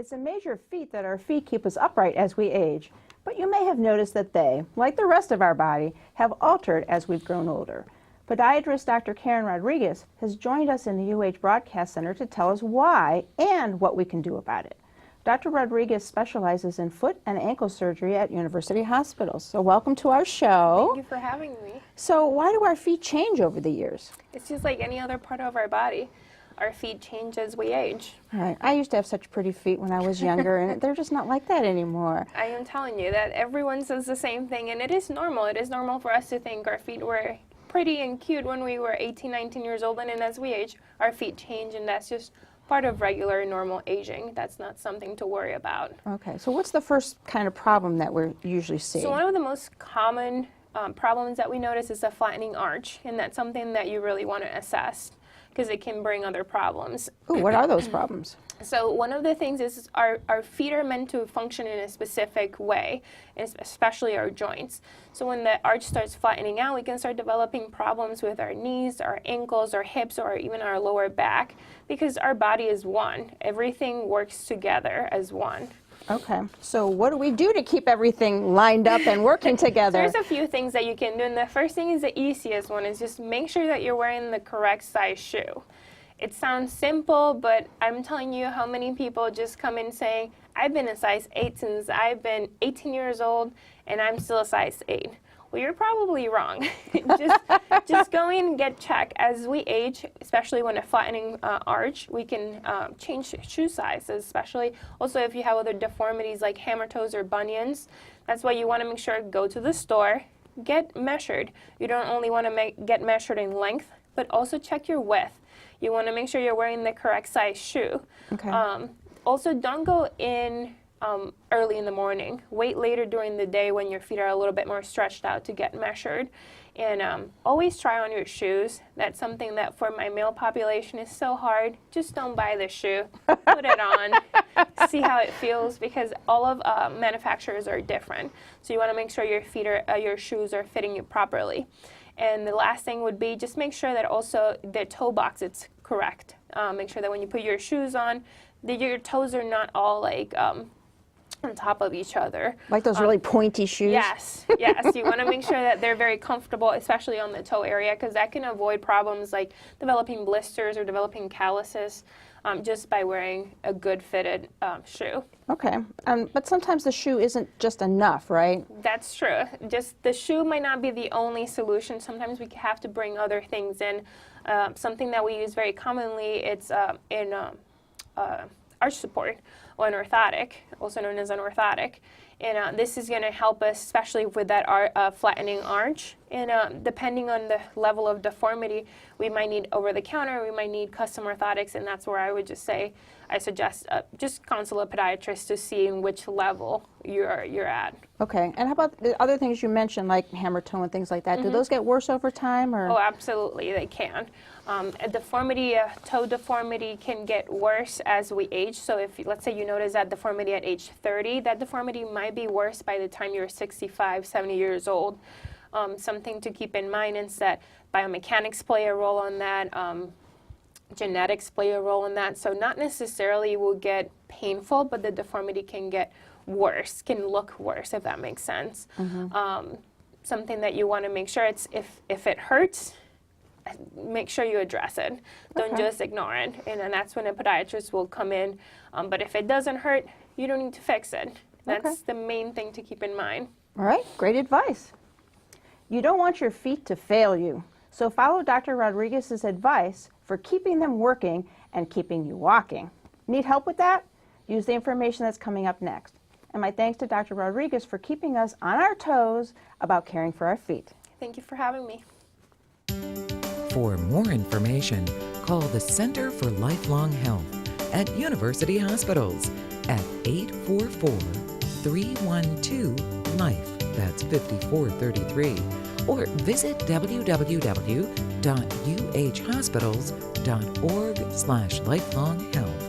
It's a major feat that our feet keep us upright as we age, but you may have noticed that they, like the rest of our body, have altered as we've grown older. Podiatrist Dr. Karen Rodriguez has joined us in the UH Broadcast Center to tell us why and what we can do about it. Dr. Rodriguez specializes in foot and ankle surgery at University Hospitals. So welcome to our show. Thank you for having me. So why do our feet change over the years? It's just like any other part of our body. Our feet change as we age. All right. I used to have such pretty feet when I was younger, and they're just not like that anymore. I am telling you that everyone says the same thing, and it is normal. It is normal for us to think our feet were pretty and cute when we were 18, 19 years old, and as we age, our feet change, and that's just part of regular, normal aging. That's not something to worry about. Okay. So what's the first kind of problem that we're usually seeing? So one of the most common problems that we notice is a flattening arch, and that's something that you really want to assess, because it can bring other problems. Ooh, what are those problems? So one of the things is our feet are meant to function in a specific way, especially our joints. So when the arch starts flattening out, we can start developing problems with our knees, our ankles, our hips, or even our lower back, because our body is one. Everything works together as one. Okay, so what do we do to keep everything lined up and working together? There's a few things that you can do, and the first thing is the easiest one, is just make sure that you're wearing the correct size shoe. It sounds simple, but I'm telling you how many people just come in saying, I've been a size 8 since I've been 18 years old, and I'm still a size 8. Well, you're probably wrong. just go in and get checked. As we age, especially when a flattening arch, we can change shoe sizes, especially also if you have other deformities like hammer toes or bunions. That's why you want to make sure go to the store, get measured. You don't only want to get measured in length, but also check your width. You want to make sure you're wearing the correct size shoe. Okay. Also, don't go in early in the morning. Wait later during the day when your feet are a little bit more stretched out to get measured. And always try on your shoes. That's something that for my male population is so hard. Just don't buy the shoe. Put it on. See how it feels, because all of manufacturers are different. So you want to make sure your shoes are fitting you properly. And the last thing would be just make sure that also the toe box is correct. Make sure that when you put your shoes on, that your toes are not all like on top of each other. Like those really pointy shoes? Yes, yes. You want to make sure that they're very comfortable, especially on the toe area, because that can avoid problems like developing blisters or developing calluses just by wearing a good fitted shoe. Okay, but sometimes the shoe isn't just enough, right? That's true. Just the shoe might not be the only solution. Sometimes we have to bring other things in. Something that we use very commonly, it's in arch support, or an orthotic, also known as an orthotic. And this is going to help us, especially with that flattening arch. And depending on the level of deformity, we might need over-the-counter, we might need custom orthotics, and that's where I would just say, I suggest just consult a podiatrist to see in which level you're at. Okay, and how about the other things you mentioned, like hammer toe and things like that? Do those get worse over time? Or? Oh, absolutely, they can. A toe deformity can get worse as we age. So if, let's say you notice that deformity at age 30, that deformity might be worse by the time you're 65, 70 years old. Something to keep in mind is that biomechanics play a role on that. Genetics play a role in that. So not necessarily will get painful, but the deformity can get worse, can look worse, if that makes sense. Something that you want to make sure it's, if it hurts, make sure you address it. Don't just ignore it. And then that's when a podiatrist will come in. But if it doesn't hurt, you don't need to fix it. That's the main thing to keep in mind. All right, great advice. You don't want your feet to fail you. So follow Dr. Rodriguez's advice for keeping them working and keeping you walking. Need help with that? Use the information that's coming up next. And my thanks to Dr. Rodriguez for keeping us on our toes about caring for our feet. Thank you for having me. For more information, call the Center for Lifelong Health at University Hospitals at 844-312-LIFE. That's 5433. Or visit www.uhhospitals.org/lifelonghealth.